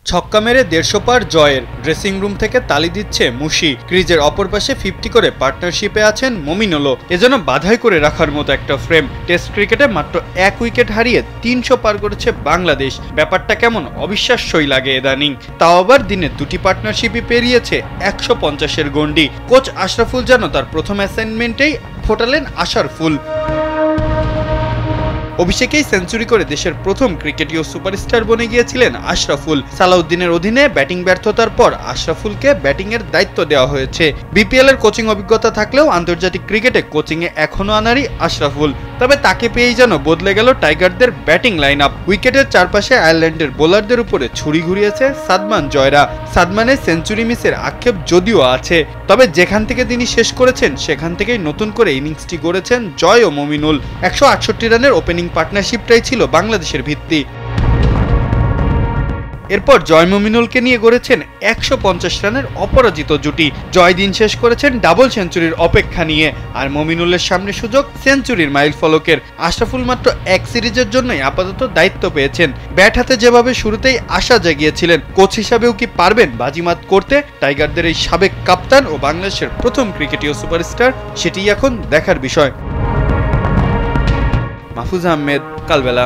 ছক্কা মেরে ১৫০ পার জয়ের ড্রেসিং রুম থেকে তালি দিচ্ছে মুশি। ক্রিজের অপর পাশে 50 করে পার্টনারশিপে আছেন মমিনুলও। এজন্য বাধাই করে রাখার মতো একটা ফ্রেম। টেস্ট ক্রিকেটে মাত্র 1 উইকেট হারিয়ে ৩০০ পার করেছে বাংলাদেশ। ব্যাপারটা কেমন অবিশ্বাস্যই লাগে ইদানিং। তাও আবার দিনে 2টি পার্টনারশিপই পেরিয়েছে ১৫০-এর গন্ডি। কোচ আশরাফুল যেন তার প্রথম অ্যাসাইনমেন্টেই ফোটালেন আশার ফুল। অভিষেকেই সেঞ্চুরি করে দেশের প্রথম ক্রিকেটীয় সুপারস্টার বনে গিয়েছিলেন আশরাফুল। সালাউদ্দিনের অধীনে ব্যাটিং ব্যর্থতার পর আশরাফুলকে ব্যাটিংয়ের দায়িত্ব দেওয়া হয়েছে। বিপিএল এর কোচিং অভিজ্ঞতা থাকলেও আন্তর্জাতিক ক্রিকেটে কোচিংয়ে এখনো আনারই আশরাফুল। তবে তাকে পেয়েই যেন বদলে গেল টাইগারদের ব্যাটিং লাইন আপ। উইকেটের চারপাশে আয়ারল্যান্ডের বোলারদের উপরে ছুরি ঘুরিয়েছে সাদমান জয়রা। সাদমানের সেঞ্চুরি মিসের আক্ষেপ যদিও আছে, তবে যেখান থেকে তিনি শেষ করেছেন সেখান থেকেই নতুন করে ইনিংসটি গড়েছেন জয় ও মমিনুল। ১৬৮ রানের ওপেনিং পার্টনারশিপটাই ছিল বাংলাদেশের ভিত্তি। এরপর জয় মমিনুলকে নিয়ে গড়েছেন ১৫০ রানের অপরাজিত জুটি। জয় দিন শেষ করেছেন ডাবল সেঞ্চুরির অপেক্ষা নিয়ে, আর মমিনুলের সামনে সুযোগ সেঞ্চুরির মাইল ফলকের। আশরাফুল মাত্র এক সিরিজের জন্যই আপাতত দায়িত্ব পেয়েছেন। ব্যাট হাতে যেভাবে শুরুতেই আশা জাগিয়েছিলেন, কোচ হিসাবেও কি পারবেন বাজিমাত করতে টাইগারদের এই সাবেক কাপ্তান ও বাংলাদেশের প্রথম ক্রিকেটীয় সুপারস্টার, সেটিই এখন দেখার বিষয়। মাহফুজ আহমেদ, কালবেলা।